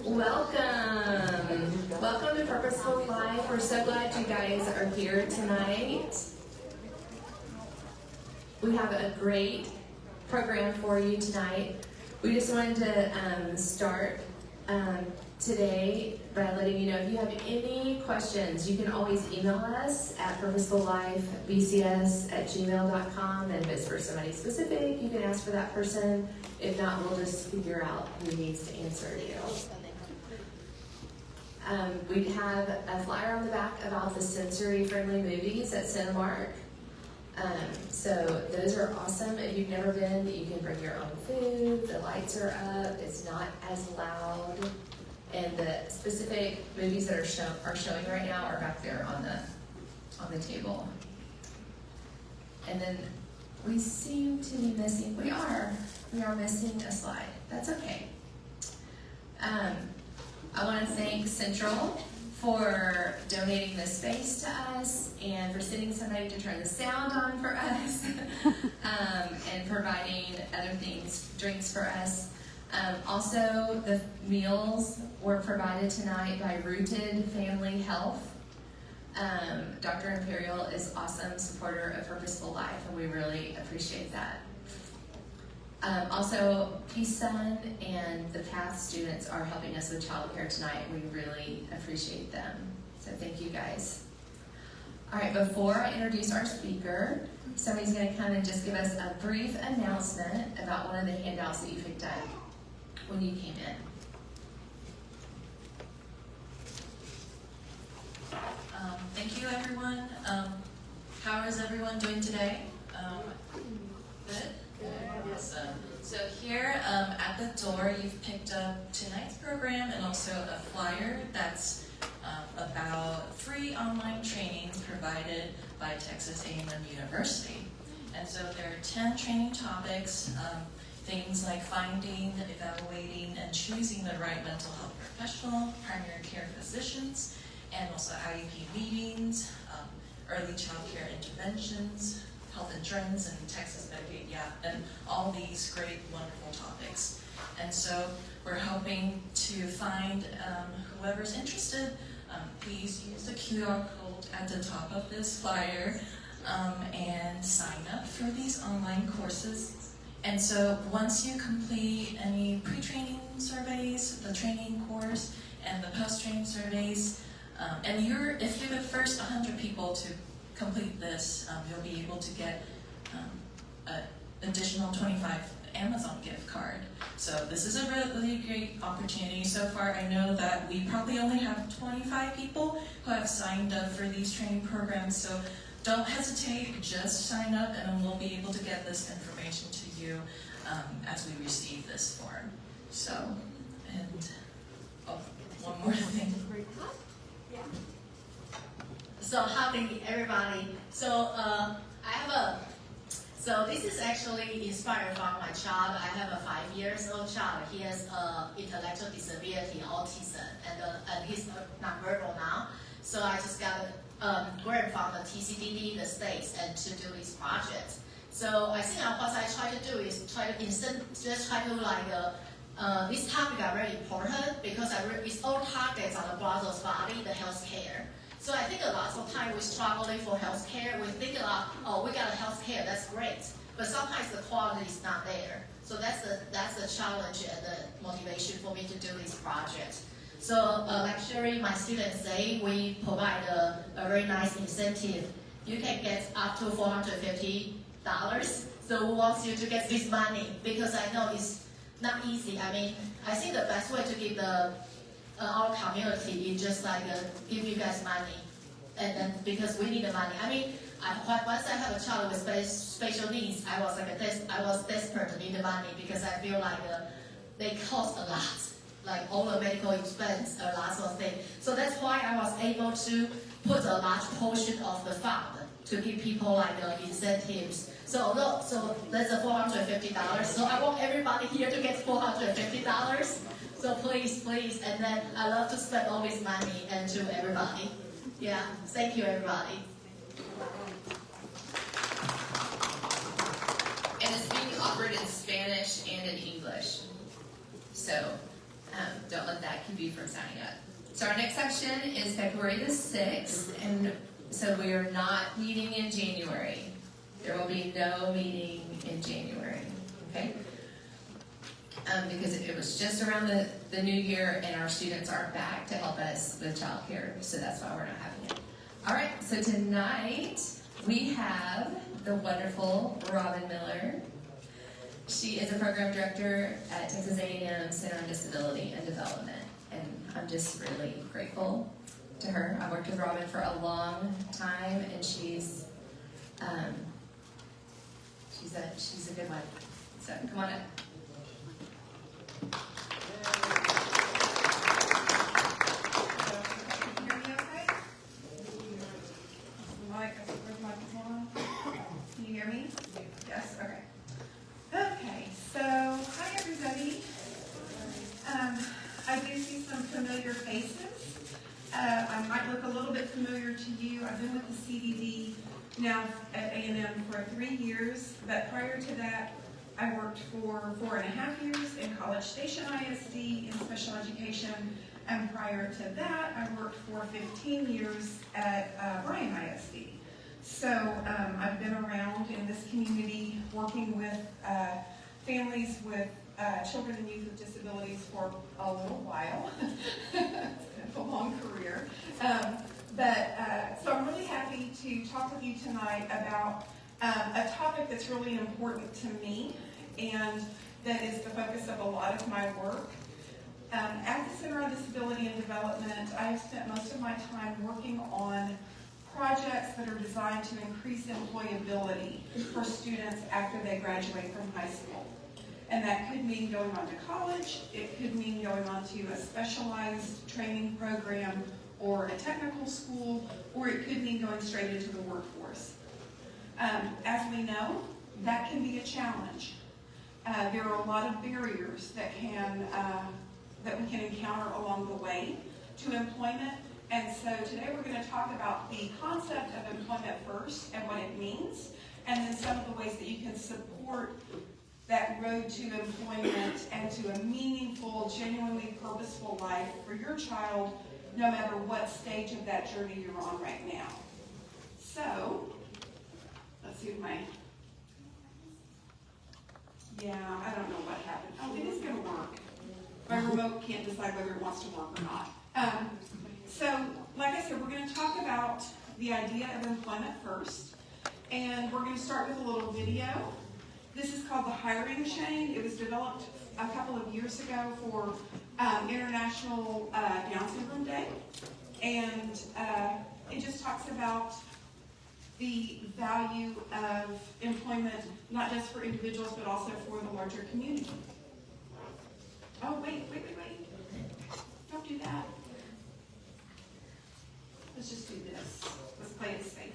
Welcome. Welcome to Purposeful Life. We're so glad you guys are here tonight. We have a great program for you tonight. We just wanted to start today by letting you know if you have any questions, you can always email us at purposefullifebcs@gmail.com, and if it's for somebody specific, you can ask for that person. If not, we'll just figure out who needs to answer you. We have a flyer on the back about the sensory-friendly movies at Cinemark. So those are awesome. If you've never been, you can bring your own food. The lights are up. It's not as loud. And the specific movies that are showing right now are back there on the table. And then we seem to be missing. We are missing a slide. That's okay. I want to thank Central for donating this space to us and for sending somebody to turn the sound on for us and providing other things, drinks for us. Also, the meals were provided tonight by Rooted Family Health. Dr. Imperial is awesome supporter of Purposeful Life, and we really appreciate that. Also, Peace Sun and the PATH students are helping us with childcare tonight. We really appreciate them. So thank you guys. All right, before I introduce our speaker, somebody's going to come and just give us a brief announcement about one of the handouts that you picked up when you came in. Thank you, everyone. How is everyone doing today? Good? Awesome. So here at the door, you've picked up tonight's program and also a flyer that's about 3 online trainings provided by Texas A&M University. And so there are 10 training topics, things like finding, evaluating, and choosing the right mental health professional, primary care physicians, and also IEP meetings, early child care interventions, health insurance, and Texas Medicaid, and all these great, wonderful topics. And so we're hoping to find whoever's interested. Please use the QR code at the top of this flyer and sign up for these online courses. And so once you complete any pre-training surveys, the training course, and the post-training surveys, and if you're the first 100 people to complete this, you'll be able to get an additional 25 Amazon gift card. So this is a really great opportunity. So far, I know that we probably only have 25 people who have signed up for these training programs. So don't hesitate, just sign up, and then we'll be able to get this information to you as we receive this form. So, and one more thing. So howdy everybody. So so this is actually inspired from my child. I have a 5-year-old child. He has intellectual disability, autism, and he's nonverbal now. So I just got a grant from the TCDD, the states, and to do this project. So I think what I try to do is this topic are very important because it's all targets on the brother's body, the health care. So I think a lot of time we're struggling for health care. We think about, we got a health care, that's great. But sometimes the quality is not there. So that's the challenge and the motivation for me to do this project. So actually my students say we provide a very nice incentive. You can get up to $450. So who wants you to get this money? Because I know it's not easy. I mean, I think the best way to give our community is just like give you guys money, and then because we need the money. I mean, once I have a child with special needs, I was desperate to need the money because I feel like they cost a lot, like all the medical expense, a lot of things. So that's why I was able to put a large portion of the fund to give people like incentives. So that's a $450. So I want everybody here to get $450. So please, and then I love to spend all this money and to everybody. Yeah, thank you everybody. And it's being offered in Spanish and in English. So Don't let that keep you from signing up. So our next session is February the 6th, and so we are not meeting in January. There will be no meeting in January, okay? Because it was just around the new year, and our students aren't back to help us with childcare, so that's why we're not having it. All right, so tonight we have the wonderful Robin Miller. She is a program director at Texas A&M Center on Disability and Development, and I'm just really grateful to her. I've worked with Robin for a long time, and she's a good one. So come on up. Can you hear me okay? Where's my microphone? Can you hear me? Yes, okay. Okay, so hi everybody. I do see some familiar faces. I might look a little bit familiar to you. I've been with the CDD now at A&M for 3 years, but prior to that, I worked for 4.5 years in College Station ISD in special education, and prior to that, I worked for 15 years at Bryan ISD. So I've been around in this community working with families with children and youth with disabilities for a little while. It's a long career. So I'm really happy to talk with you tonight about a topic that's really important to me and that is the focus of a lot of my work. At the Center on Disability and Development, I have spent most of my time working on projects that are designed to increase employability for students after they graduate from high school. And that could mean going on to college, it could mean going on to a specialized training program or a technical school, or it could mean going straight into the workforce. As we know, that can be a challenge. There are a lot of barriers that we can encounter along the way to employment. And so today we're going to talk about the concept of employment first and what it means, and then some of the ways that you can support that road to employment and to a meaningful, genuinely purposeful life for your child, no matter what stage of that journey you're on right now. So, let's see if I don't know what happened. Oh, it is going to work. My remote can't decide whether it wants to work or not. So, like I said, we're going to talk about the idea of employment first, and we're going to start with a little video. This is called the hiring chain. It was developed a couple of years ago for International Down Syndrome Day, and it just talks about the value of employment, not just for individuals, but also for the larger community. Oh, wait. Don't do that. Let's just do this. Let's play it safe.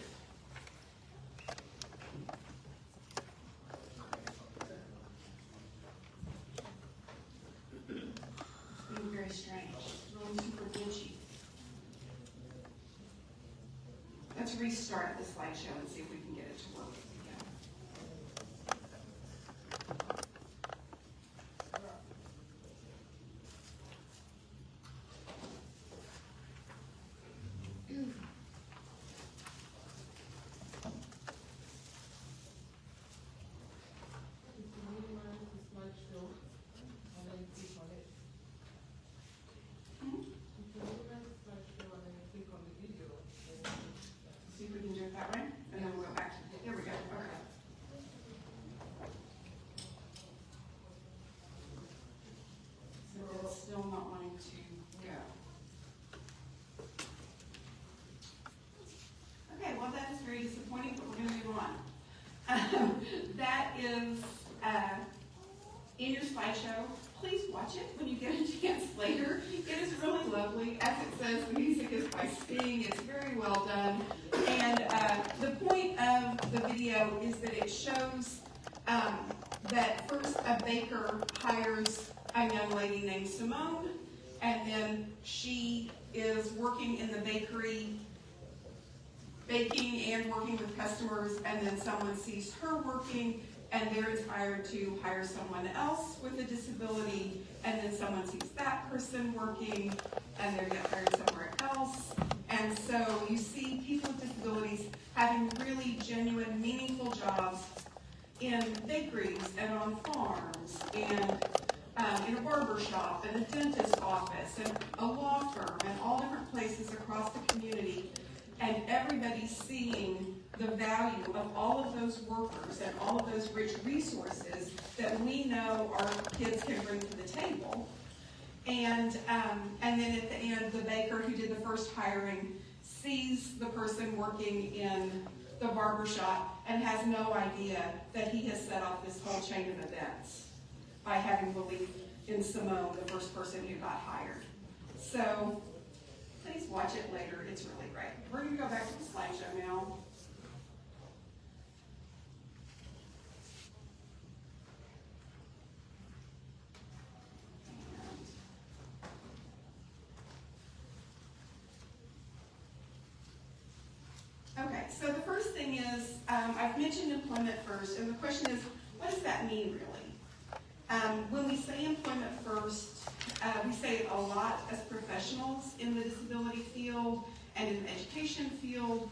It's being very strange. It's really super glitchy. Let's restart the slideshow and see if we can get it to work again. See if we can do it that way, and then we'll go back to, there we go, okay. So it's still not wanting to go. Okay, well that is very disappointing, but we're going to move on. That is in your slideshow. Please watch it when you get a chance later. It is really lovely. As it says, the music is by Sting. It's very well done. And the point of the video is that it shows that first a baker hires a young lady named Simone, and then she is working in the bakery, baking and working with customers, and then someone sees her working and they're inspired to hire someone else with a disability, and then someone sees that person working, and they get hired somewhere else. And so you see people with disabilities having really genuine, meaningful jobs in bakeries and on farms and in a barber shop and a dentist's office and a law firm and all different places across the community. And everybody's seeing the value of all of those workers and all of those rich resources that we know our kids can bring to the table. And then at the end, the baker who did the first hiring sees the person working in the barber shop and has no idea that he has set off this whole chain of events by having belief in Simone, the first person who got hired. So please watch it later. It's really great. We're going to go back to the slideshow now. Okay, so the first thing is, I've mentioned employment first, and the question is, what does that mean really? When we say employment first, we say it a lot as professionals in the disability field and in the education field.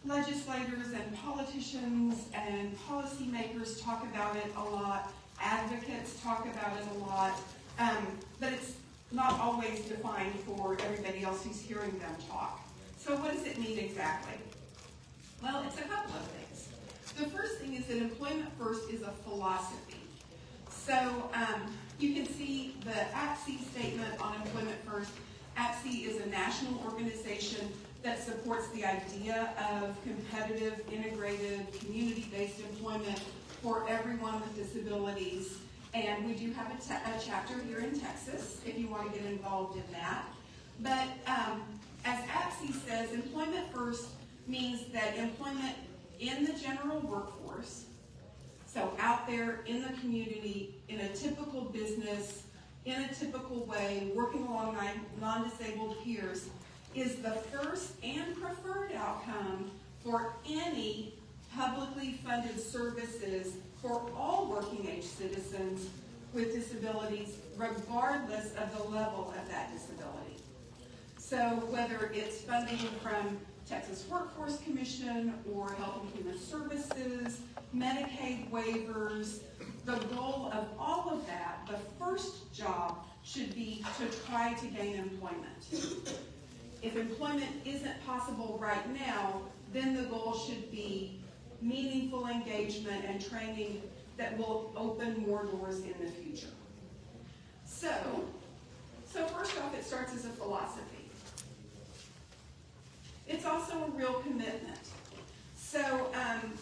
Legislators and politicians and policymakers talk about it a lot. Advocates talk about it a lot. But it's not always defined for everybody else who's hearing them talk. So what does it mean exactly? Well, it's a couple of things. The first thing is that employment first is a philosophy. So you can see the APSE statement on employment first. APSE is a national organization that supports the idea of competitive, integrated, community-based employment for everyone with disabilities. And we do have a chapter here in Texas if you want to get involved in that. But as APSE says, employment first means that employment in the general workforce, so out there in the community, in a typical business, in a typical way, working along non-disabled peers, is the first and preferred outcome for any publicly funded services for all working age citizens with disabilities, regardless of the level of that disability. So whether it's funding from Texas Workforce Commission or Health and Human Services, Medicaid waivers, the goal of all of that, the first job should be to try to gain employment. If employment isn't possible right now, then the goal should be meaningful engagement and training that will open more doors in the future. So first off, it starts as a philosophy. It's also a real commitment. So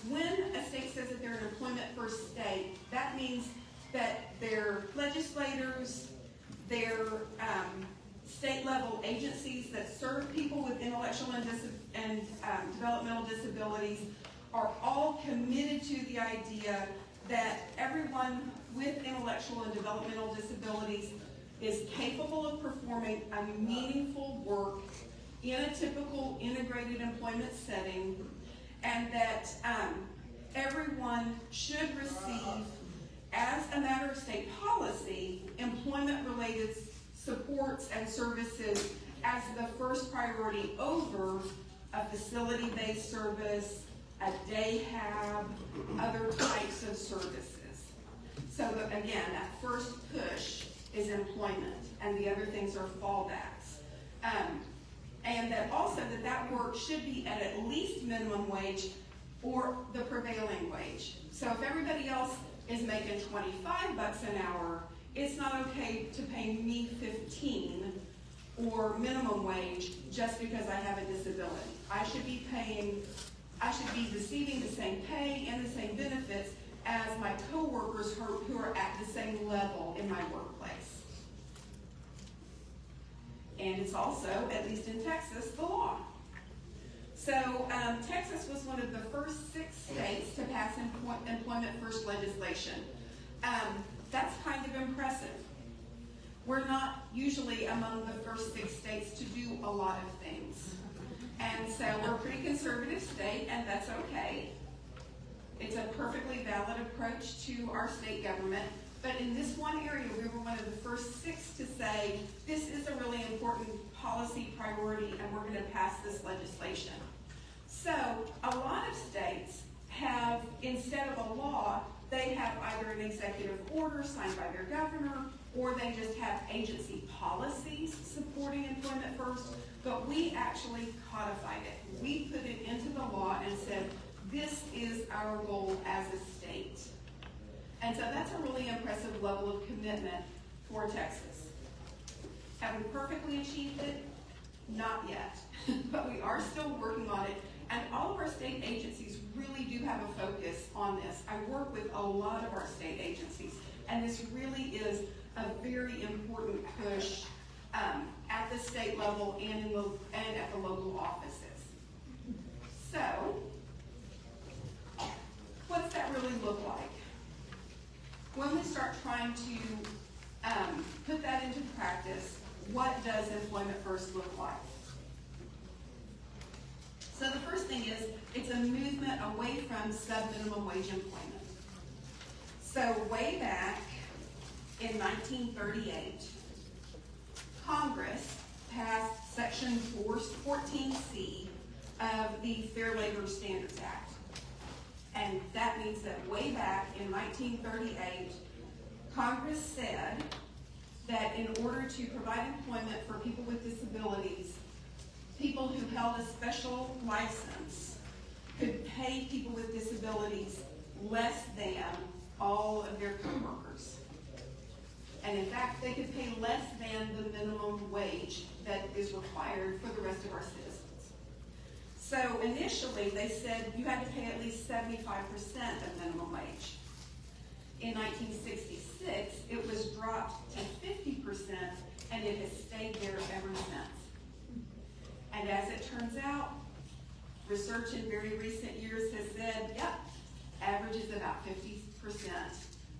when a state says that they're an employment first state, that means that their legislators, their state level agencies that serve people with intellectual and developmental disabilities are all committed to the idea that everyone with intellectual and developmental disabilities is capable of performing a meaningful work in a typical integrated employment setting, and that everyone should receive, as a matter of state policy, employment-related supports and services as the first priority over a facility-based service, a day hab, other types of services. So that, again, that first push is employment, and the other things are fallbacks. And that also that work should be at least minimum wage or the prevailing wage. So if everybody else is making 25 bucks an hour, it's not okay to pay me 15 or minimum wage just because I have a disability. I should be receiving the same pay and the same benefits as my coworkers who are at the same level in my workplace. And it's also, at least in Texas, the law. So Texas was one of the first 6 states to pass employment first legislation. That's kind of impressive. We're not usually among the first 6 states to do a lot of things. And so we're a pretty conservative state, and that's okay. It's a perfectly valid approach to our state government. But in this one area, we were one of the first 6 to say, this is a really important policy priority and we're gonna pass this legislation. So a lot of states have, instead of a law, they have either an executive order signed by their governor, or they just have agency policies supporting employment first, but we actually codified it. We put it into the law and said, this is our goal as a state. And so that's a really impressive level of commitment for Texas. Have we perfectly achieved it? Not yet, but we are still working on it. And all of our state agencies really do have a focus on this. I work with a lot of our state agencies, and this really is a very important push at the state level and at the local offices. So, what's that really look like? When we start trying to put that into practice, what does employment first look like? So the first thing is, it's a movement away from sub-minimum wage employment. So way back in 1938, Congress passed Section 14C of the Fair Labor Standards Act. And that means that way back in 1938, Congress said that in order to provide employment for people with disabilities, people who held a special license could pay people with disabilities less than all of their coworkers. And in fact, they could pay less than the minimum wage that is required for the rest of our citizens. So initially, they said you had to pay at least 75% of minimum wage. In 1966, it was dropped to 50%, and it has stayed there ever since. And as it turns out, research in very recent years has said, yep, average is about 50%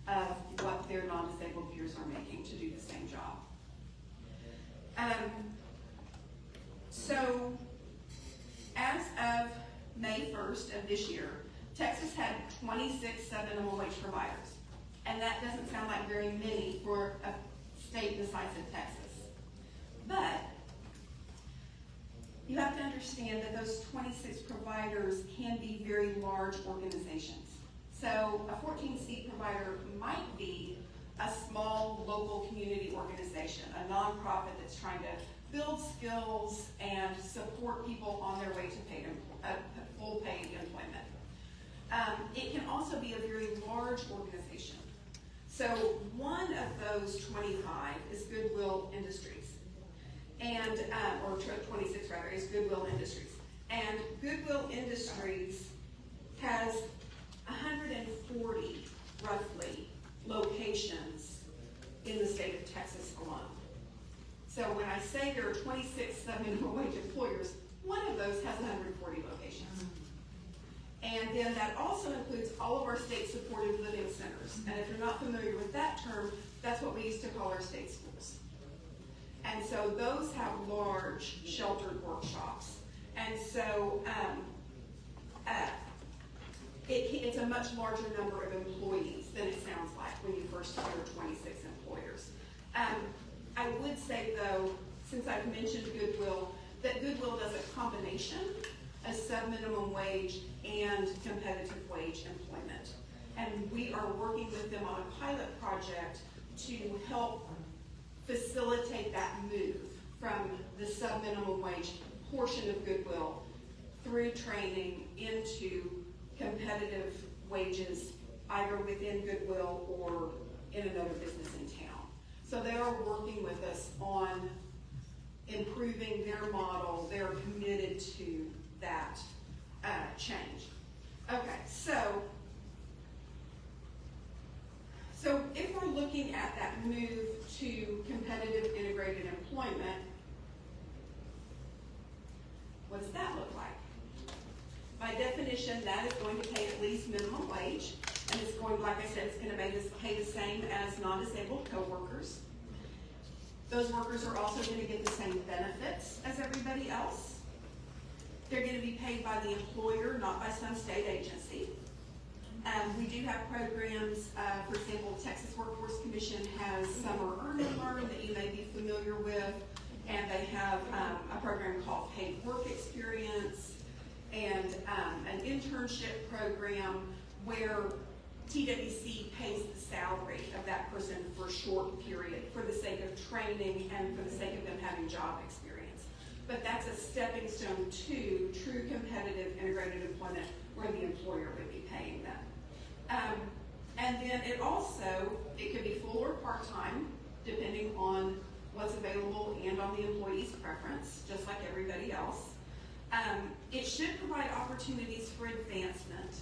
of what their non-disabled peers are making to do the same job. So, as of May 1st of this year, Texas had 26 sub-minimum wage providers. And that doesn't sound like very many for a state the size of Texas. But you have to understand that those 26 providers can be very large organizations. So a 14-seat provider might be a small local community organization, a nonprofit that's trying to build skills and support people on their way to full paid employment. It can also be a very large organization. So one of those 25 is Goodwill Industries, and or 26 rather, is Goodwill Industries. And Goodwill Industries has 140, roughly, locations in the state of Texas alone. So when I say there are 26 sub-minimum wage employers, one of those has 140 locations. And then that also includes all of our state-supported living centers. And if you're not familiar with that term, that's what we used to call our state schools. And so those have large sheltered workshops. And so it's a much larger number of employees than it sounds like when you first hear 26 employers. I would say, though, since I've mentioned Goodwill, that Goodwill does a combination of sub-minimum wage and competitive wage employment. And we are working with them on a pilot project to help facilitate that move from the sub-minimum wage portion of Goodwill through training into competitive wages, either within Goodwill or in another business in town. So they are working with us on improving their model. They're committed to that change. Okay, so if we're looking at that move to competitive integrated employment, what does that look like? By definition, that is going to pay at least minimum wage, and it's going, like I said, it's going to pay the same as non-disabled coworkers. Those workers are also going to get the same benefits as everybody else. They're going to be paid by the employer, not by some state agency. We do have programs, for example, Texas Workforce Commission has Summer Earn and Learn that you may be familiar with, and they have a program called Paid Work Experience, and an internship program where TWC pays the salary of that person for a short period for the sake of training and for the sake of them having job experience. But that's a stepping stone to true competitive integrated employment where the employer would be paying them. And then it could be full or part-time, depending on what's available and on the employee's preference, just like everybody else. It should provide opportunities for advancement.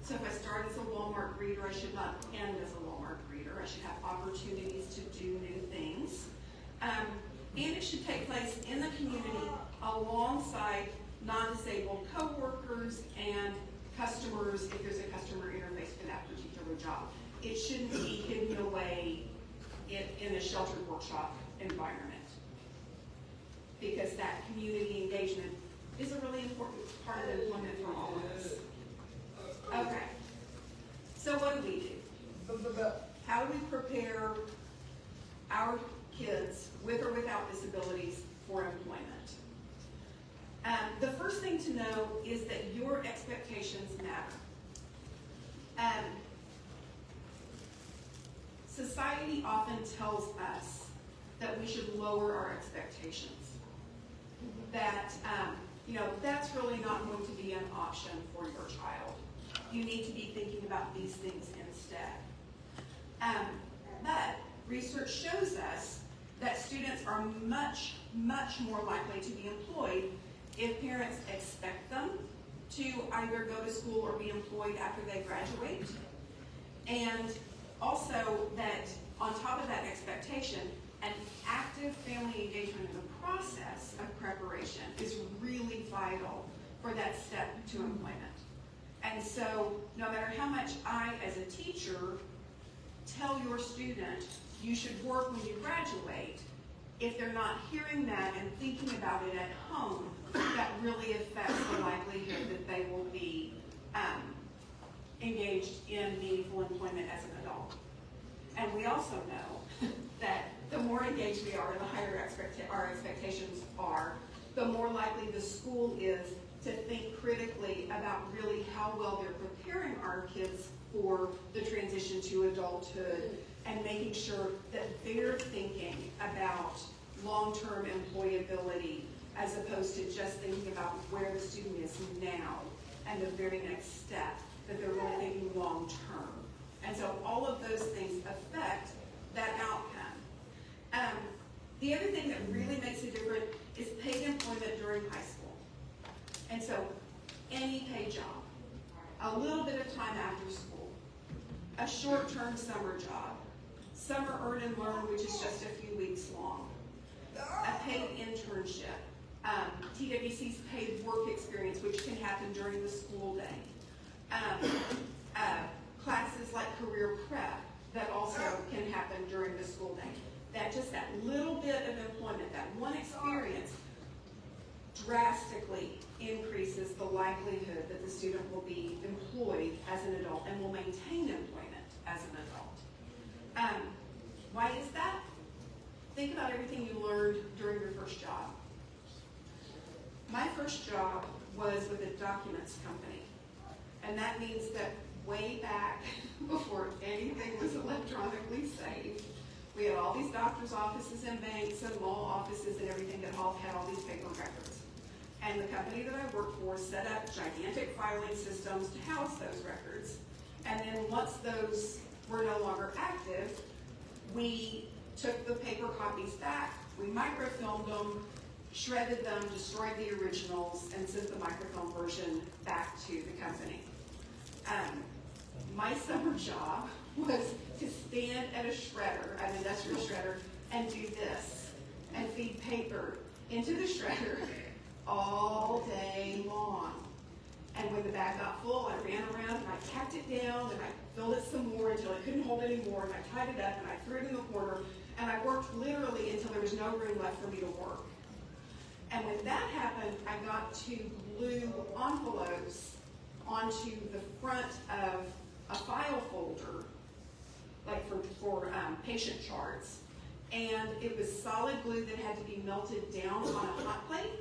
So if I start as a Walmart greeter, I should not end as a Walmart greeter. I should have opportunities to do new things. And it should take place in the community alongside non-disabled coworkers and customers if there's a customer interface for that particular job. It shouldn't be hidden away in a sheltered workshop environment, because that community engagement is a really important part of employment for all of us. Okay, so what do we do? How do we prepare our kids with or without disabilities for employment? The first thing to know is that your expectations matter. Society often tells us that we should lower our expectations. That, that's really not going to be an option for your child. You need to be thinking about these things instead. But research shows us that students are much, much more likely to be employed if parents expect them to either go to school or be employed after they graduate. And also that on top of that expectation, an active family engagement in the process of preparation is really vital for that step to employment. And so no matter how much I, as a teacher, tell your student you should work when you graduate, if they're not hearing that and thinking about it at home, that really affects the likelihood that they will be engaged in meaningful employment as an adult. And we also know that the more engaged we are and the higher our expectations are, the more likely the school is to think critically about really how well they're preparing our kids for the transition to adulthood and making sure that they're thinking about long-term employability as opposed to just thinking about where the student is now and the very next step, that they're really thinking long-term. And so all of those things affect that outcome. The other thing that really makes a difference is paid employment during high school. And so any paid job, a little bit of time after school, a short-term summer job, summer earn and learn, which is just a few weeks long, a paid internship, TWC's paid work experience, which can happen during the school day, classes like career prep that also can happen during the school day. That little bit of employment, that one experience, drastically increases the likelihood that the student will be employed as an adult and will maintain employment as an adult. Why is that? Think about everything you learned during your first job. My first job was with a documents company, and that means that way back before anything was electronically saved, we had all these doctor's offices and banks and law offices and everything that all had all these paper records. And the company that I worked for set up gigantic filing systems to house those records. And then once those were no longer active, we took the paper copies back, we microfilmed them, shredded them, destroyed the originals, and sent the microfilm version back to the company. My summer job was to stand at a shredder, an industrial shredder, and do this, and feed paper into the shredder all day long. And when the bag got full, I ran around and I packed it down and I filled it some more until it couldn't hold anymore, and I tied it up and I threw it in the corner, and I worked literally until there was no room left for me to work. And when that happened, I got to glue envelopes onto the front of a file folder, like for patient charts. And it was solid glue that had to be melted down on a hot plate.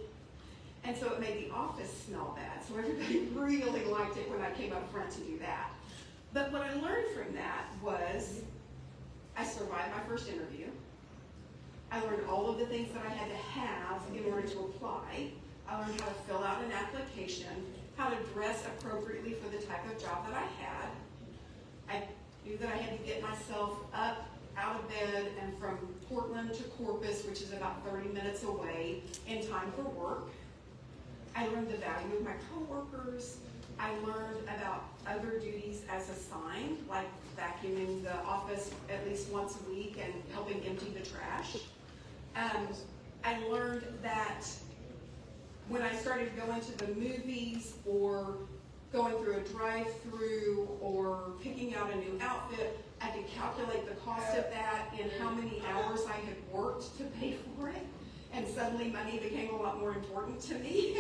And so it made the office smell bad. So everybody really liked it when I came up front to do that. But what I learned from that was I survived my first interview. I learned all of the things that I had to have in order to apply. I learned how to fill out an application, how to dress appropriately for the type of job that I had. I knew that I had to get myself up, out of bed, and from Portland to Corpus, which is about 30 minutes away, in time for work. I learned the value of my coworkers. I learned about other duties as assigned, like vacuuming the office at least once a week and helping empty the trash. I learned that when I started going to the movies or going through a drive-through or picking out a new outfit, I could calculate the cost of that and how many hours I had worked to pay for it. And suddenly money became a lot more important to me.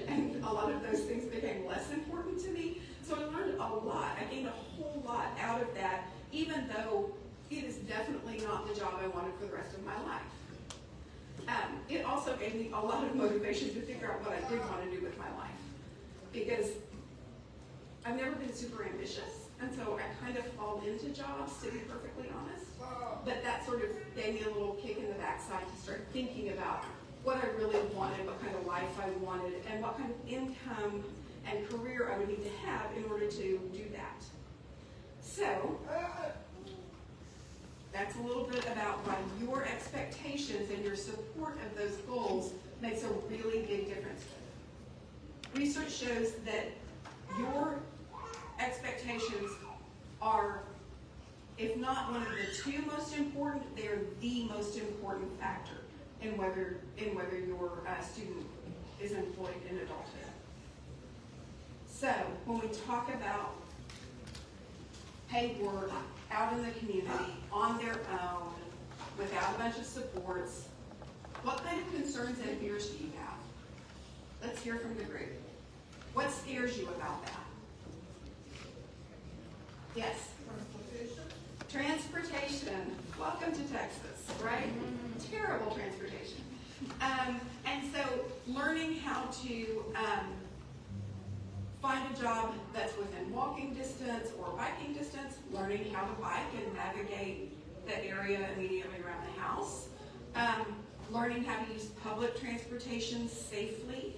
And a lot of those things became less important to me. So I learned a lot. I gained a whole lot out of that, even though it is definitely not the job I wanted for the rest of my life. It also gave me a lot of motivation to figure out what I did want to do with my life. Because I've never been super ambitious, and so I kind of fall into jobs, to be perfectly honest. But that sort of gave me a little kick in the backside to start thinking about what I really wanted, what kind of life I wanted, and what kind of income and career I would need to have in order to do that. So, that's a little bit about why your expectations and your support of those goals makes a really big difference. Research shows that your expectations are, if not one of the two most important, they're the most important factor in whether your student is employed in adulthood. So when we talk about paid work out in the community on their own, without a bunch of supports, what kind of concerns and fears do you have? Let's hear from the group. What scares you about that? Yes? Transportation. Welcome to Texas, right? Terrible transportation. And so learning how to find a job that's within walking distance or biking distance, learning how to bike and navigate the area immediately around the house, learning how to use public transportation safely,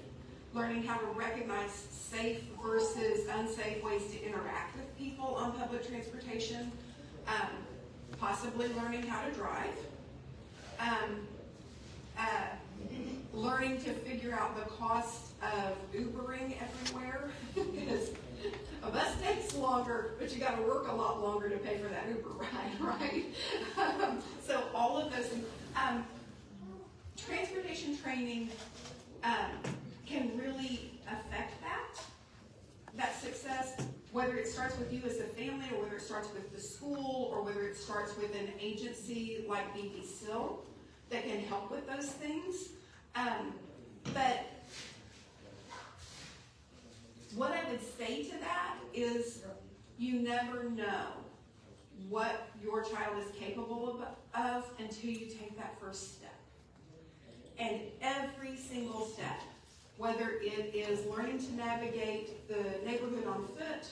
learning how to recognize safe versus unsafe ways to interact with people on public transportation, possibly learning how to drive, learning to figure out the cost of Ubering everywhere, because a bus takes longer, but you got to work a lot longer to pay for that Uber ride, right? So all of those things. Transportation training can really affect that success, whether it starts with you as a family or whether it starts with the school or whether it starts with an agency like BBC that can help with those things. But what I would say to that is you never know what your child is capable of until you take that first step. And every single step, whether it is learning to navigate the neighborhood on foot,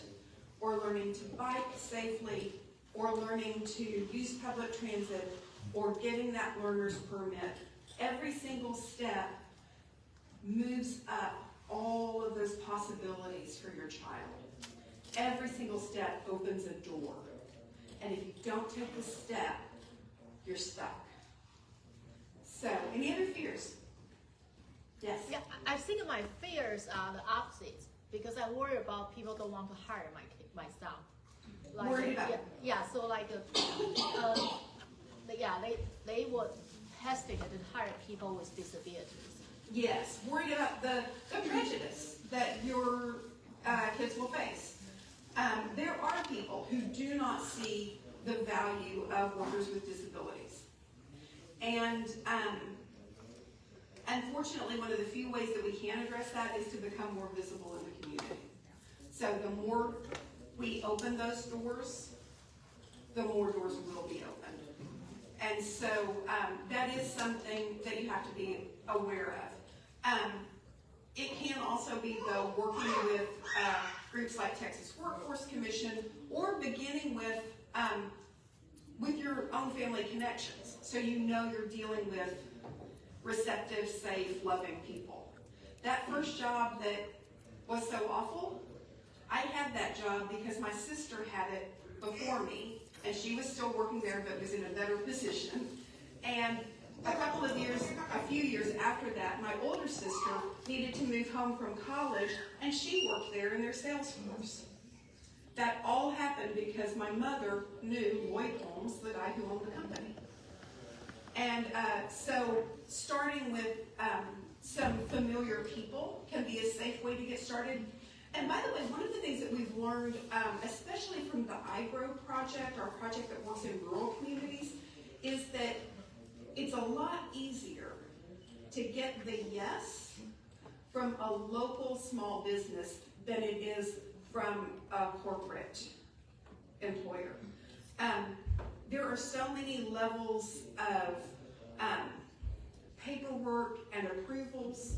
or learning to bike safely, or learning to use public transit, or getting that learner's permit, every single step moves up all of those possibilities for your child. Every single step opens a door. And if you don't take the step, you're stuck. So, any other fears? Yes? Yeah, I think my fears are the opposite, because I worry about people don't want to hire my son. Like, Worried about it? Yeah, so like, they would hesitate to hire people with disabilities. Yes, worried about the prejudice that your kids will face. There are people who do not see the value of workers with disabilities. And unfortunately, one of the few ways that we can address that is to become more visible in the community. So the more we open those doors, the more doors will be opened. And so that is something that you have to be aware of. It can also be, though, working with groups like Texas Workforce Commission, or beginning with your own family connections, so you know you're dealing with receptive, safe, loving people. That first job that was so awful, I had that job because my sister had it before me, and she was still working there but was in a better position. And a few years after that, my older sister needed to move home from college, and she worked there in their sales force. That all happened because my mother knew Lloyd Holmes, the guy who owned the company. And so starting with some familiar people can be a safe way to get started. And by the way, one of the things that we've learned, especially from the iGrow project, our project that works in rural communities, is that it's a lot easier to get the yes from a local small business than it is from a corporate employer. There are so many levels of paperwork and approvals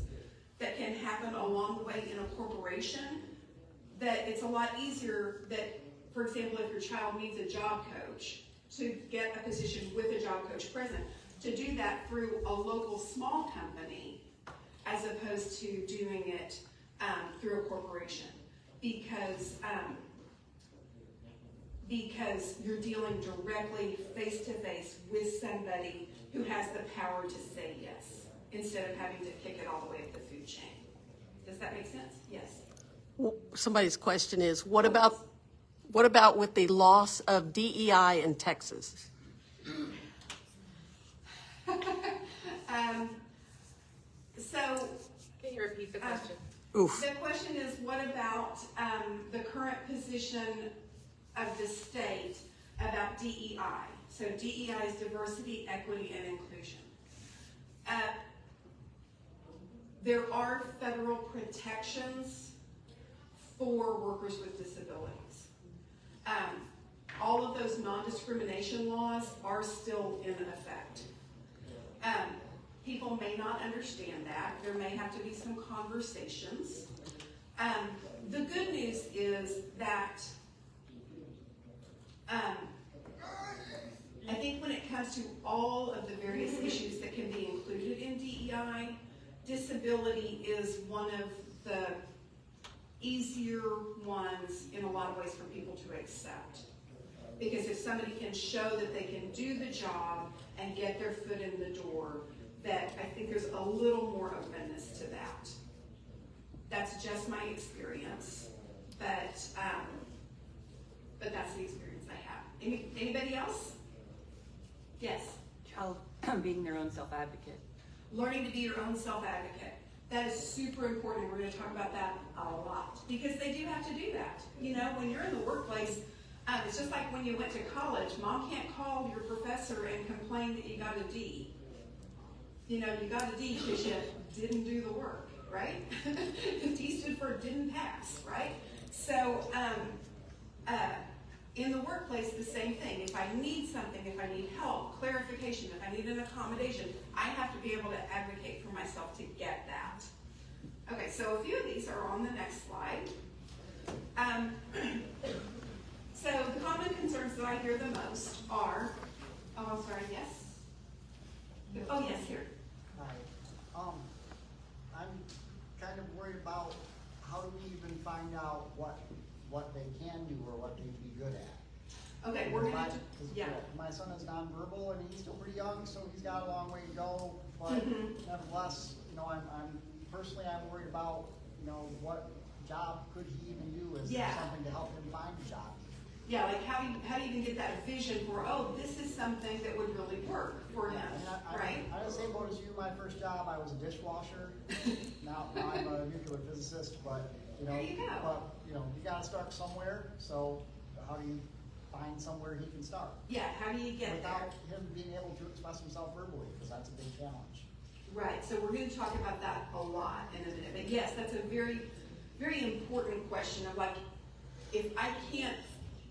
that can happen along the way in a corporation that it's a lot easier that, for example, if your child needs a job coach, to get a position with a job coach present, to do that through a local small company as opposed to doing it through a corporation, because you're dealing directly face-to-face with somebody who has the power to say yes, instead of having to kick it all the way up the food chain. Does that make sense? Yes. Well, somebody's question is, what about with the loss of DEI in Texas? So, Can you repeat the question? Oof. the question is, what about the current position of the state about DEI? So DEI is diversity, equity, and inclusion. There are federal protections for workers with disabilities. All of those non-discrimination laws are still in effect. People may not understand that. There may have to be some conversations. The good news is that I think when it comes to all of the various issues that can be included in DEI, disability is one of the easier ones in a lot of ways for people to accept. Because if somebody can show that they can do the job and get their foot in the door, that I think there's a little more openness to that. That's just my experience, but that's the experience I have. Anybody else? Yes. Being their own self-advocate. Learning to be your own self-advocate. That is super important. We're going to talk about that a lot because they do have to do that. You know, when you're in the workplace, it's just like when you went to college. Mom can't call your professor and complain that you got a D. You know, you got a D because you didn't do the work, right? D stood for didn't pass, right? So, in the workplace, the same thing. If I need something, if I need help, clarification, if I need an accommodation, I have to be able to advocate for myself to get that. Okay, so a few of these are on the next slide. So the common concerns that I hear the most are, oh, I'm sorry, yes? Oh, yes, here. Hi. I'm kind of worried about how do we even find out what they can do or what they'd be good at. Okay, we're going to, yeah. My son is nonverbal and he's still pretty young, so he's got a long way to go. But nevertheless, you know, I'm personally worried about, you know, what job could he even do? Is there something to help him find a job? Yeah, like how do you even get that vision for, oh, this is something that would really work for him, right? I was the same boat as you. My first job, I was a dishwasher. now I'm a nuclear physicist, but you know, you got to start somewhere. So how do you find somewhere he can start? Yeah, how do you get without him being able to express himself verbally? Because that's a big challenge. Right. So we're going to talk about that a lot in a minute. But yes, that's a very, very important question of like, if I can't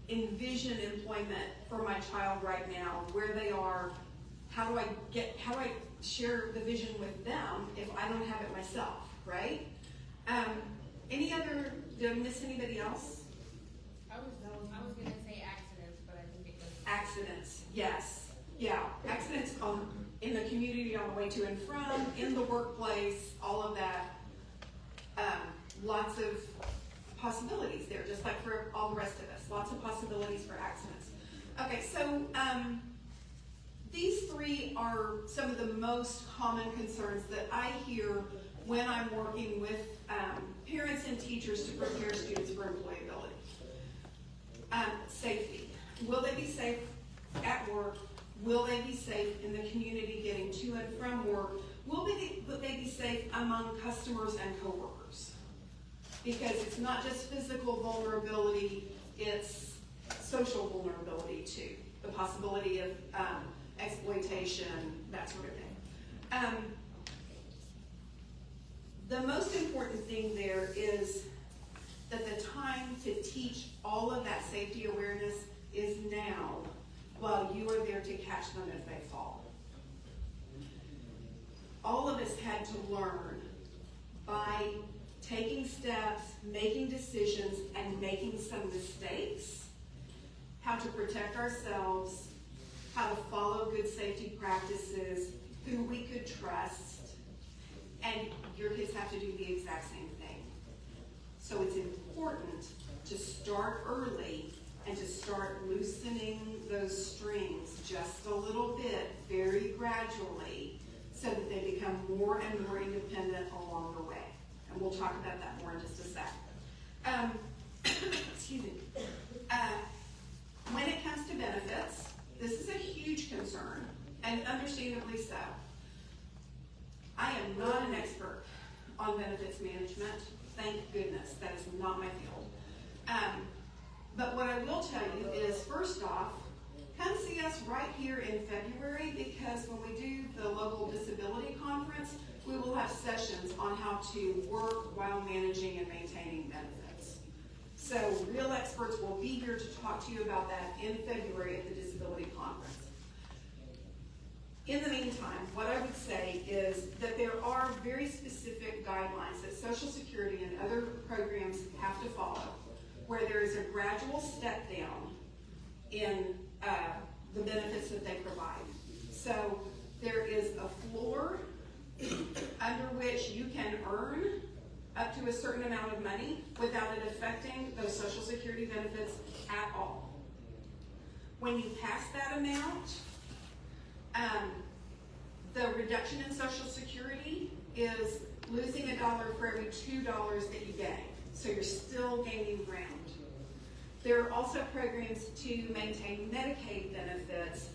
envision employment for my child right now, where they are, how do I share the vision with them if I don't have it myself, right? Did I miss anybody else? I was gonna say accidents, but I think it was. Accidents, yes. Yeah, accidents in the community on the way to and from, in the workplace, all of that. Lots of possibilities there, just like for all the rest of us. Lots of possibilities for accidents. Okay, so these three are some of the most common concerns that I hear when I'm working with parents and teachers to prepare students for employability. Safety. Will they be safe at work? Will they be safe in the community getting to and from work? Will they be safe among customers and coworkers? Because it's not just physical vulnerability, it's social vulnerability too. The possibility of exploitation, that sort of thing. The most important thing there is that the time to teach all of that safety awareness is now, while you are there to catch them if they fall. All of us had to learn by taking steps, making decisions, and making some mistakes, how to protect ourselves, how to follow good safety practices, who we could trust, and your kids have to do the exact same thing. So it's important to start early and to start loosening those strings just a little bit, very gradually, so that they become more and more independent along the way. And we'll talk about that more in just a sec. Excuse me. When it comes to benefits, this is a huge concern, and understandably so. I am not an expert on benefits management. Thank goodness, that is not my field. But what I will tell you is, first off, come see us right here in February, because when we do the local disability conference, we will have sessions on how to work while managing and maintaining benefits. So real experts will be here to talk to you about that in February at the disability conference. In the meantime, what I would say is that there are very specific guidelines that Social Security and other programs have to follow, where there is a gradual step down in the benefits that they provide. So there is a floor under which you can earn up to a certain amount of money without it affecting those Social Security benefits at all. When you pass that amount, the reduction in Social Security is losing $1 for every $2 that you gain. So you're still gaining ground. There are also programs to maintain Medicaid benefits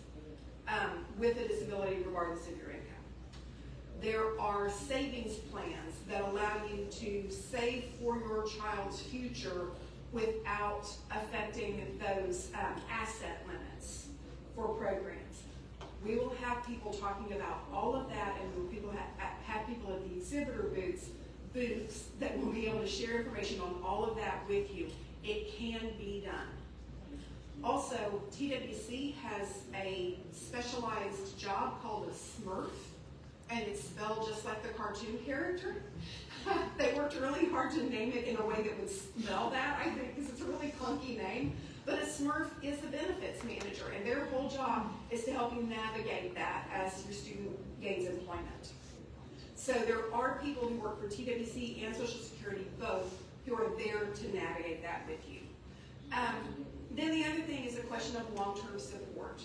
with a disability regardless of your income. There are savings plans that allow you to save for your child's future without affecting those asset limits for programs. We will have people talking about all of that, and we will have people at the exhibitor booths that will be able to share information on all of that with you. It can be done. Also, TWC has a specialized job called a Smurf, and it's spelled just like the cartoon character. They worked really hard to name it in a way that would spell that, I think, because it's a really clunky name. But a Smurf is a benefits manager, and their whole job is to help you navigate that as your student gains employment. So there are people who work for TWC and Social Security both who are there to navigate that with you. Then the other thing is a question of long-term support.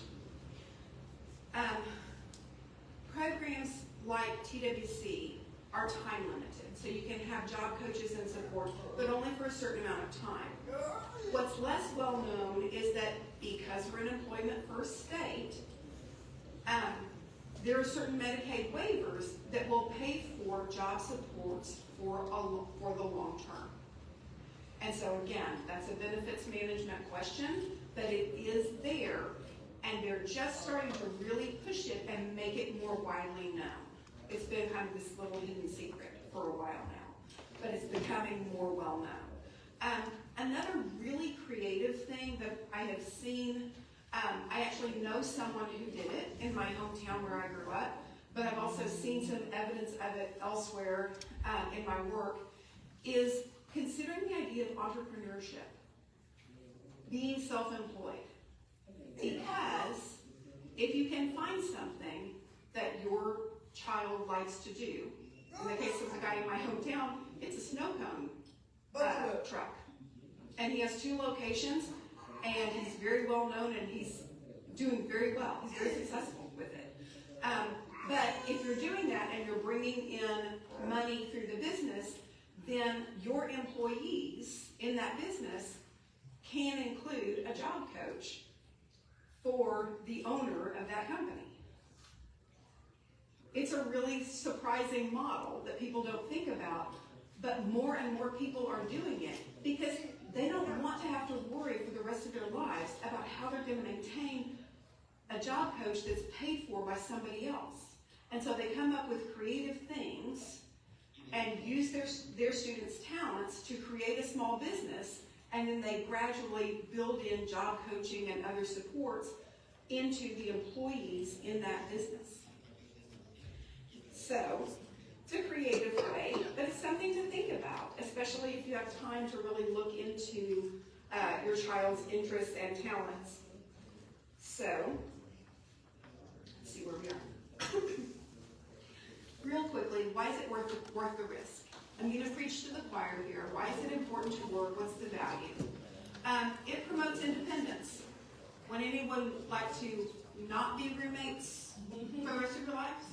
Programs like TWC are time limited, so you can have job coaches and support, but only for a certain amount of time. What's less well known is that because we're an employment first state, there are certain Medicaid waivers that will pay for job supports for the long term. And so again, that's a benefits management question, but it is there, and they're just starting to really push it and make it more widely known. It's been kind of this little hidden secret for a while now, but it's becoming more well known. Another really creative thing that I have seen, I actually know someone who did it in my hometown where I grew up, but I've also seen some evidence of it elsewhere in my work, is considering the idea of entrepreneurship, being self-employed. Because if you can find something that your child likes to do, in the case of the guy in my hometown, it's a snow cone truck. And he has 2 locations, and he's very well known, and he's doing very well. He's very successful with it. But if you're doing that and you're bringing in money through the business, then your employees in that business can include a job coach for the owner of that company. It's a really surprising model that people don't think about, but more and more people are doing it because they don't want to have to worry for the rest of their lives about how they're going to maintain a job coach that's paid for by somebody else. And so they come up with creative things and use their students' talents to create a small business, and then they gradually build in job coaching and other supports into the employees in that business. So, it's a creative way, but it's something to think about, especially if you have time to really look into your child's interests and talents. So, let's see where we are. Real quickly, why is it worth the risk? I'm going to preach to the choir here. Why is it important to work? What's the value? It promotes independence. Would anyone like to not be roommates for the rest of your lives?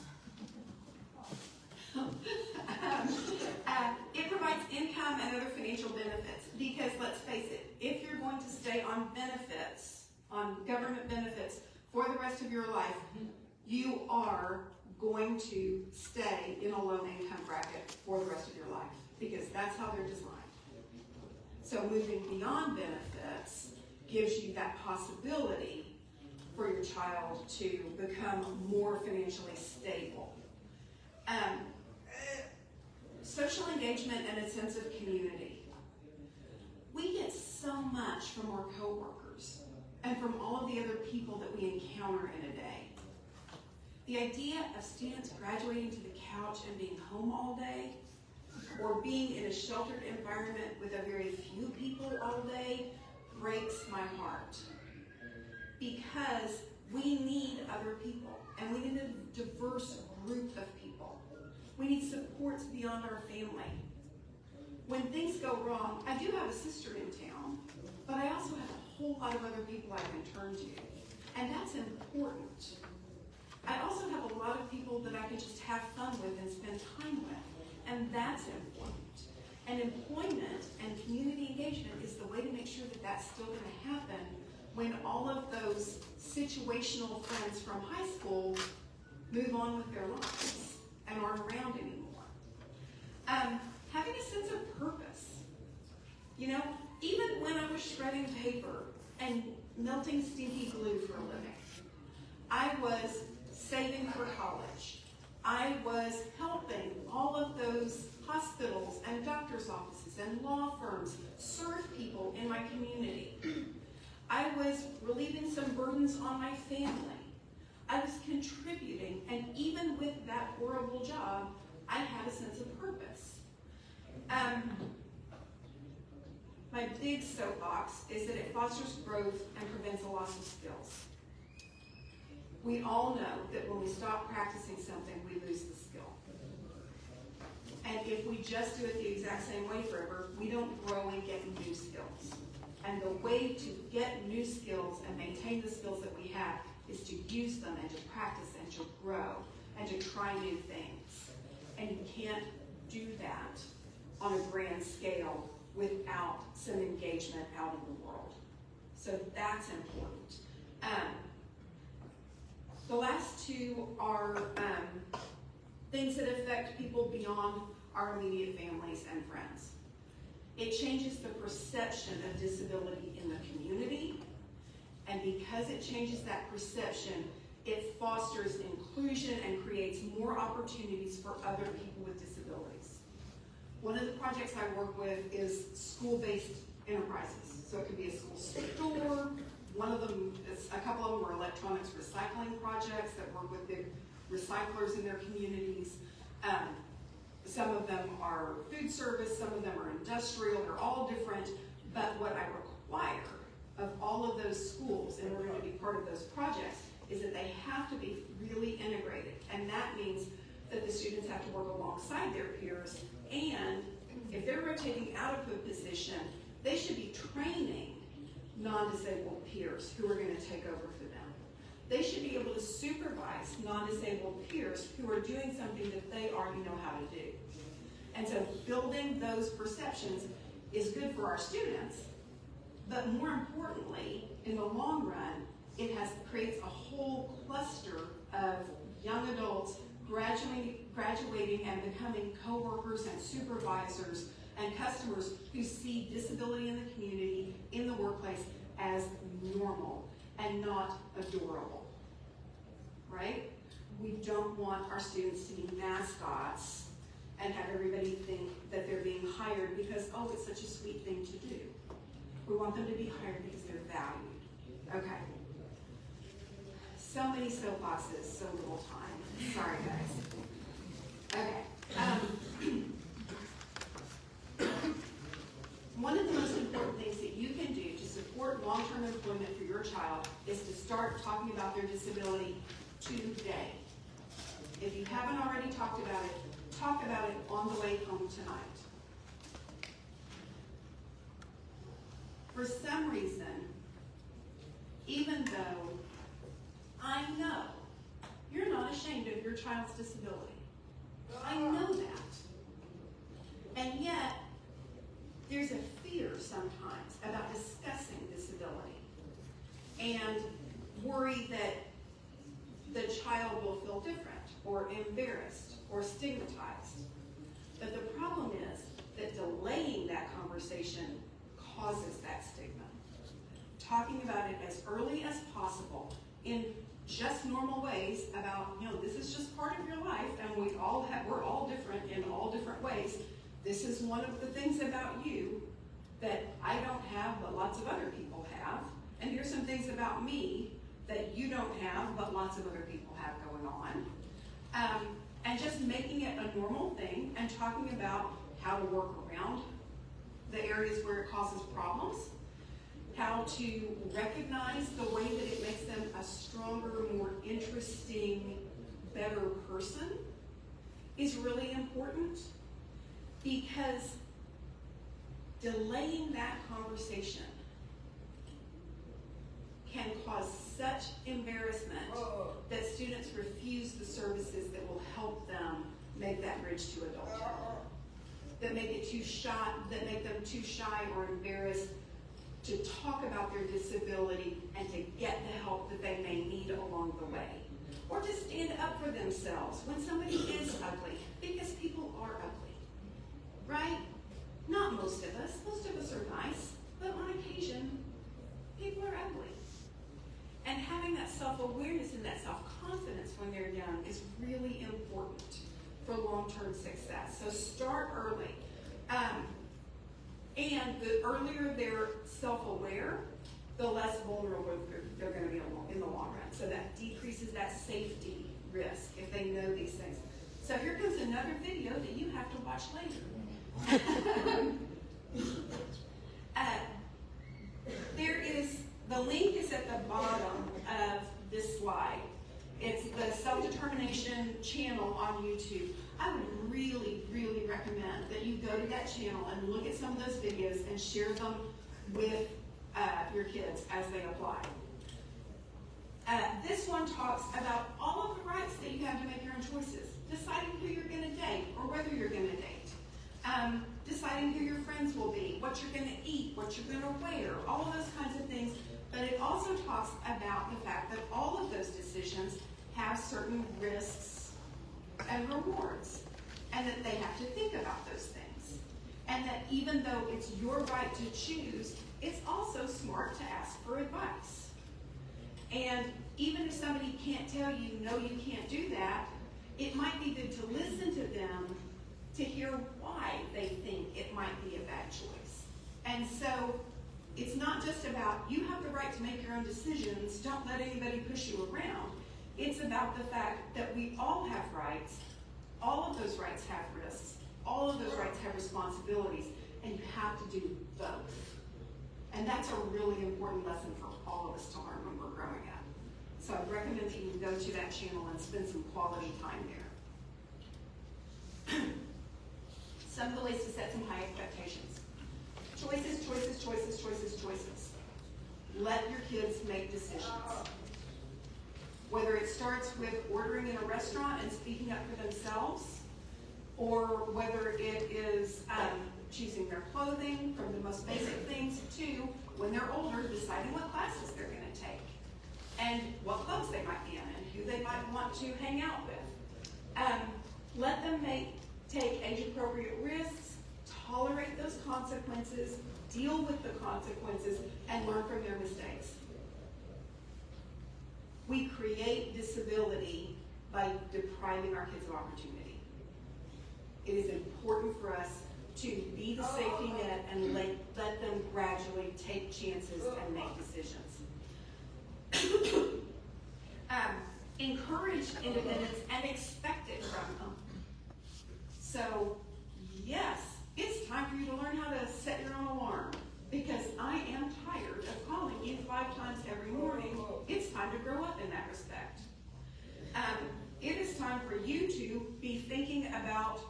It provides income and other financial benefits because, let's face it, if you're going to stay on benefits, on government benefits for the rest of your life, you are going to stay in a low income bracket for the rest of your life because that's how they're designed. So moving beyond benefits gives you that possibility for your child to become more financially stable. Social engagement and a sense of community. We get so much from our coworkers and from all of the other people that we encounter in a day. The idea of students graduating to the couch and being home all day, or being in a sheltered environment with a very few people all day, breaks my heart. Because we need other people, and we need a diverse group of people. We need supports beyond our family. When things go wrong, I do have a sister in town, but I also have a whole lot of other people I can turn to, and that's important. I also have a lot of people that I can just have fun with and spend time with, and that's important. And employment and community engagement is the way to make sure that that's still going to happen when all of those situational friends from high school move on with their lives and aren't around anymore. Having a sense of purpose. You know, even when I was shredding paper and melting stinky glue for a living, I was saving for college. I was helping all of those hospitals and doctor's offices and law firms serve people in my community. I was relieving some burdens on my family. I was contributing, and even with that horrible job, I had a sense of purpose. My big soapbox is that it fosters growth and prevents a loss of skills. We all know that when we stop practicing something, we lose the skill. And if we just do it the exact same way forever, we don't grow and get new skills. And the way to get new skills and maintain the skills that we have is to use them and to practice and to grow and to try new things. And you can't do that on a grand scale without some engagement out in the world. So that's important. The last two are things that affect people beyond our immediate families and friends. It changes the perception of disability in the community, and because it changes that perception, it fosters inclusion and creates more opportunities for other people with disabilities. One of the projects I work with is school-based enterprises. So it could be a school store. One of them is, a couple of them are electronics recycling projects that work with big recyclers in their communities. Some of them are food service, some of them are industrial, they're all different. But what I require of all of those schools in order to be part of those projects is that they have to be really integrated. And that means that the students have to work alongside their peers, and if they're rotating out of a position, they should be training non-disabled peers who are going to take over for them. They should be able to supervise non-disabled peers who are doing something that they already know how to do. And so building those perceptions is good for our students, but more importantly, in the long run, it creates a whole cluster of young adults graduating and becoming coworkers and supervisors and customers who see disability in the community, in the workplace, as normal and not adorable, right? We don't want our students to be mascots and have everybody think that they're being hired because, oh, it's such a sweet thing to do. We want them to be hired because they're valued. Okay. So many soapboxes, so little time. Sorry, guys. Okay. One of the most important things that you can do to support long-term employment for your child is to start talking about their disability today. If you haven't already talked about it, talk about it on the way home tonight. For some reason, even though I know you're not ashamed of your child's disability, I know that, and yet there's a fear sometimes about discussing disability and worry that the child will feel different or embarrassed or stigmatized. But the problem is that delaying that conversation causes that stigma. Talking about it as early as possible in just normal ways about, this is just part of your life and we're all different in all different ways. This is one of the things about you that I don't have but lots of other people have. And here's some things about me that you don't have but lots of other people have going on. And just making it a normal thing and talking about how to work around the areas where it causes problems, how to recognize the way that it makes them a stronger, more interesting, better person is really important, because delaying that conversation can cause such embarrassment that students refuse the services that will help them make that bridge to adulthood, that make them too shy or embarrassed to talk about their disability and to get the help that they may need along the way, or to stand up for themselves when somebody is ugly, because people are ugly, right? Not most of us. Most of us are nice, but on occasion, people are ugly. And having that self-awareness and that self-confidence when they're young is really important for long-term success. So start early. And the earlier they're self-aware, the less vulnerable they're going to be in the long run. So that decreases that safety risk if they know these things. So here comes another video that you have to watch later. The link is at the bottom of this slide. It's the self-determination channel on YouTube. I would really, really recommend that you go to that channel and look at some of those videos and share them with your kids as they apply. This one talks about all of the rights that you have to make your own choices. Deciding who you're going to date or whether you're going to date. Deciding who your friends will be, what you're going to eat, what you're going to wear, all of those kinds of things. But it also talks about the fact that all of those decisions have certain risks and rewards, and that they have to think about those things. And that even though it's your right to choose, it's also smart to ask for advice. And even if somebody can't tell you, no, you can't do that, it might be good to listen to them to hear why they think it might be a bad choice. And so it's not just about you have the right to make your own decisions, don't let anybody push you around. It's about the fact that we all have rights, all of those rights have risks, all of those rights have responsibilities, and you have to do both. And that's a really important lesson for all of us to learn when we're growing up. So I'd recommend that you go to that channel and spend some quality time there. Some of the ways to set some high expectations. Choices, choices, choices, choices, choices. Let your kids make decisions. Whether it starts with ordering in a restaurant and speaking up for themselves, or whether it is choosing their clothing from the most basic things to, when they're older, deciding what classes they're going to take and what clubs they might be in and who they might want to hang out with. Let them take age-appropriate risks, tolerate those consequences, deal with the consequences, and learn from their mistakes. We create disability by depriving our kids of opportunity. It is important for us to be the safety net and let them gradually take chances and make decisions. Encourage independence and expect it from them. So, yes, it's time for you to learn how to set your own alarm, because I am tired of calling you 5 times every morning. It's time to grow up in that respect. It is time for you to be thinking about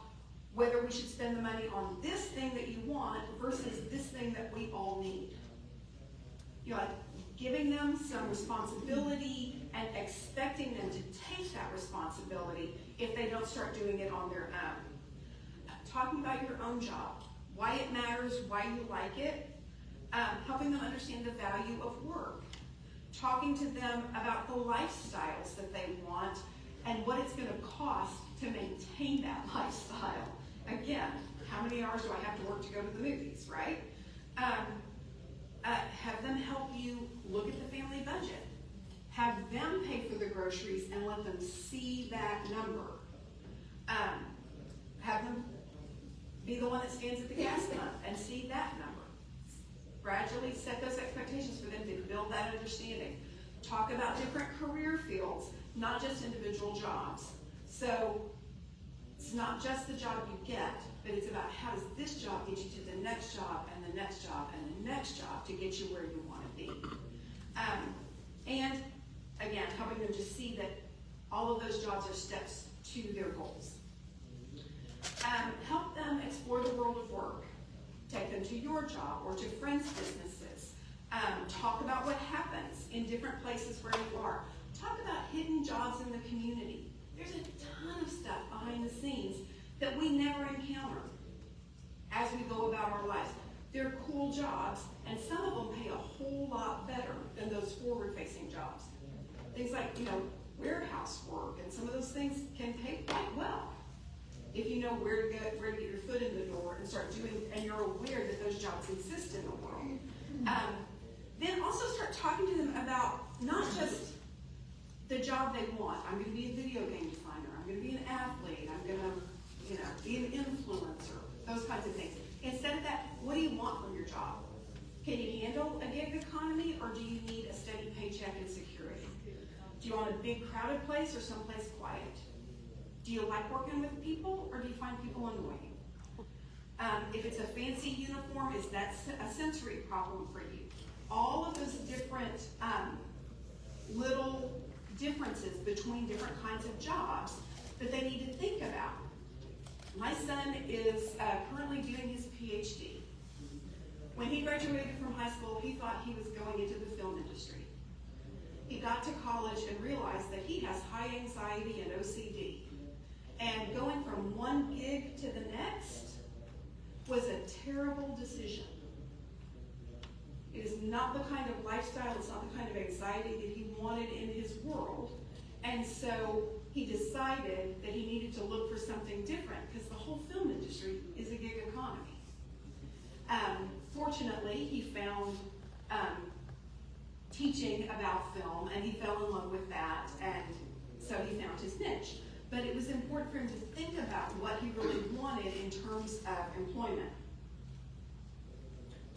whether we should spend the money on this thing that you want versus this thing that we all need. You know, like giving them some responsibility and expecting them to take that responsibility if they don't start doing it on their own. Talking about your own job, why it matters, why you like it, helping them understand the value of work, talking to them about the lifestyles that they want and what it's going to cost to maintain that lifestyle. Again, how many hours do I have to work to go to the movies, right? Have them help you look at the family budget. Have them pay for the groceries and let them see that number. Have them be the one that stands at the gas pump and see that number. Gradually set those expectations for them to build that understanding. Talk about different career fields, not just individual jobs. So it's not just the job you get, but it's about how does this job get you to the next job and the next job and the next job to get you where you want to be. And again, helping them to see that all of those jobs are steps to their goals. Help them explore the world of work. Take them to your job or to friends' businesses. Talk about what happens in different places where you are. Talk about hidden jobs in the community. There's a ton of stuff behind the scenes that we never encounter as we go about our lives. They're cool jobs, and some of them pay a whole lot better than those forward-facing jobs. Things like, warehouse work, and some of those things can pay quite well if you know where to get your foot in the door and start doing, and you're aware that those jobs exist in the world. Then also start talking to them about not just the job they want. I'm going to be a video game designer. I'm going to be an athlete. I'm going to, be an influencer. Those kinds of things. Instead of that, what do you want from your job? Can you handle a gig economy, or do you need a steady paycheck and security? Do you want a big crowded place or someplace quiet? Do you like working with people, or do you find people annoying? If it's a fancy uniform, is that a sensory problem for you? All of those different little differences between different kinds of jobs that they need to think about. My son is currently doing his PhD. When he graduated from high school, he thought he was going into the film industry. He got to college and realized that he has high anxiety and OCD. And going from one gig to the next was a terrible decision. It is not the kind of lifestyle, it's not the kind of anxiety that he wanted in his world. And so he decided that he needed to look for something different, because the whole film industry is a gig economy. Fortunately, he found teaching about film, and he fell in love with that, and so he found his niche. but it was important for him to think about what he really wanted in terms of employment.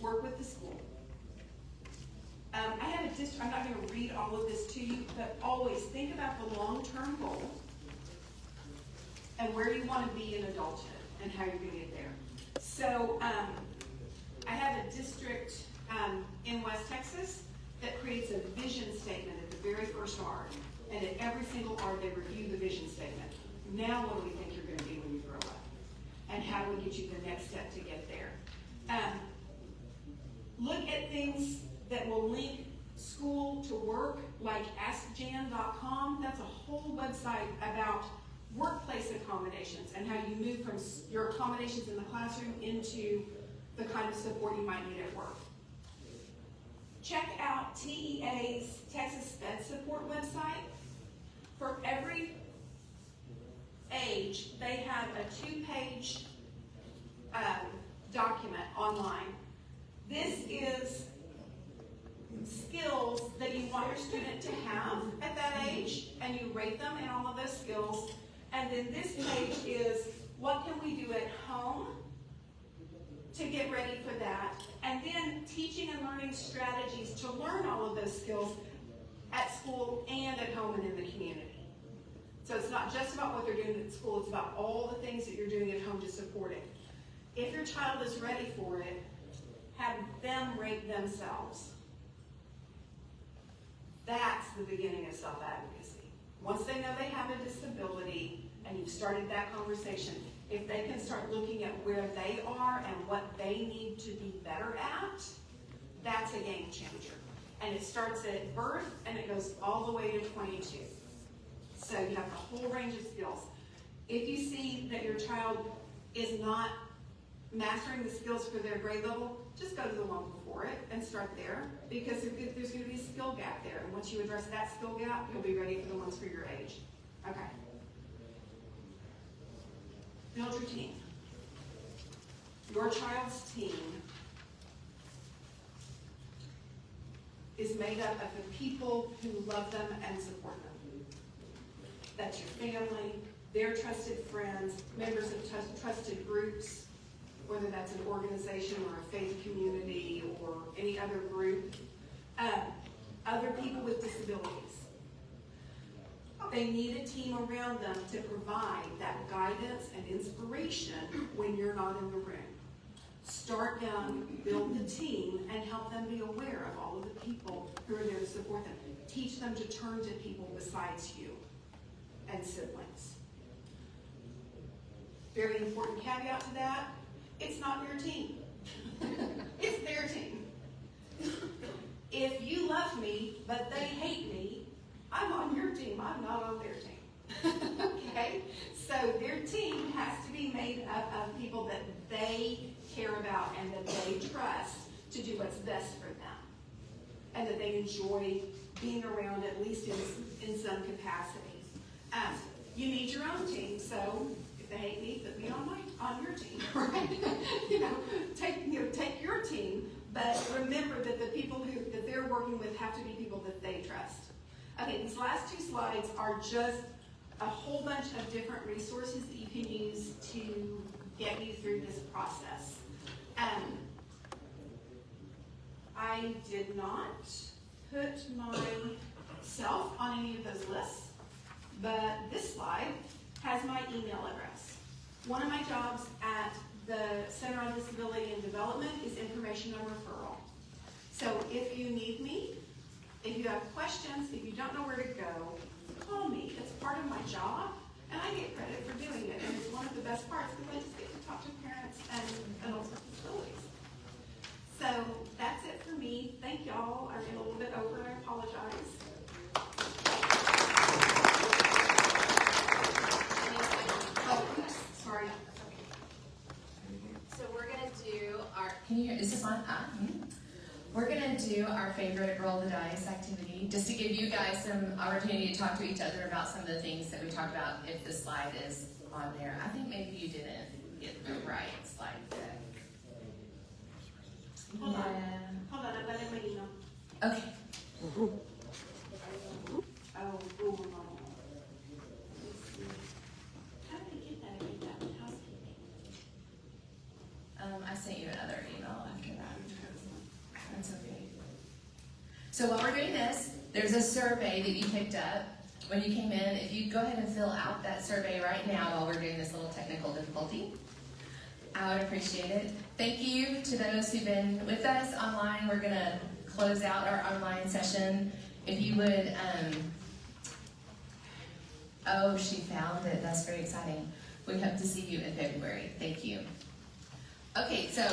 Work with the school. I have I'm not going to read all of this to you, but always think about the long-term goal and where you want to be in adulthood and how you're going to get there. So I have a district in West Texas that creates a vision statement at the very first ARD. And at every single ARD, they review the vision statement. Now what do we think you're going to be when you grow up? And how do we get you the next step to get there? Look at things that will link school to work, like AskJan.com. That's a whole website about workplace accommodations and how you move from your accommodations in the classroom into the kind of support you might need at work. Check out TEA's Texas Sped Support website. For every age, they have a 2-page document online. This is skills that you want your student to have at that age, and you rate them in all of those skills. And then this page is what can we do at home to get ready for that, and then teaching and learning strategies to learn all of those skills at school and at home and in the community. So it's not just about what they're doing at school, it's about all the things that you're doing at home to support it. If your child is ready for it, have them rate themselves. That's the beginning of self-advocacy. Once they know they have a disability and you've started that conversation, if they can start looking at where they are and what they need to be better at, that's a game changer. And it starts at birth and it goes all the way to 22. So you have the whole range of skills. If you see that your child is not mastering the skills for their grade level, just go to the one before it and start there, because there's going to be a skill gap there. And once you address that skill gap, you'll be ready for the ones for your age. Okay. Build your team. Your child's team is made up of the people who love them and support them. That's your family, their trusted friends, members of trusted groups, whether that's an organization or a faith community or any other group, other people with disabilities. They need a team around them to provide that guidance and inspiration when you're not in the room. Start young, build the team, and help them be aware of all of the people who are there to support them. Teach them to turn to people besides you and siblings. Very important caveat to that, it's not your team. It's their team. If you love me, but they hate me, I'm on your team, I'm not on their team. Okay? So their team has to be made up of people that they care about and that they trust to do what's best for them. And that they enjoy being around, at least in some capacity. You need your own team, so if they hate me, put me on your team, right? Take your team, but remember that the people that they're working with have to be people that they trust. Okay, these last 2 slides are just a whole bunch of different resources that you can use to get you through this process. I did not put myself on any of those lists, but this slide has my email address. One of my jobs at the Center on Disability and Development is information and referral. So if you need me, if you have questions, if you don't know where to go, call me. It's part of my job, and I get credit for doing it. And it's one of the best parts because I just get to talk to parents and adults with disabilities. So that's it for me. Thank y'all. I ran a little bit over. I apologize. Oh, oops. Sorry. So we're gonna do our, can you hear, is this on? We're gonna do our favorite roll the dice activity, just to give you guys some opportunity to talk to each other about some of the things that we talked about if the slide is on there. I think maybe you didn't get the right slide deck. Hold on, I'm letting my email. Okay. Oh, ooh, no. So while we're doing this, there's a survey that you picked up when you came in. If you go ahead and fill out that survey right now while we're doing this little technical difficulty, I would appreciate it. Thank you to those who've been with us online. We're gonna close out our online session. If you would, oh, she found it. That's very exciting. We hope to see you in February. Thank you. Okay, so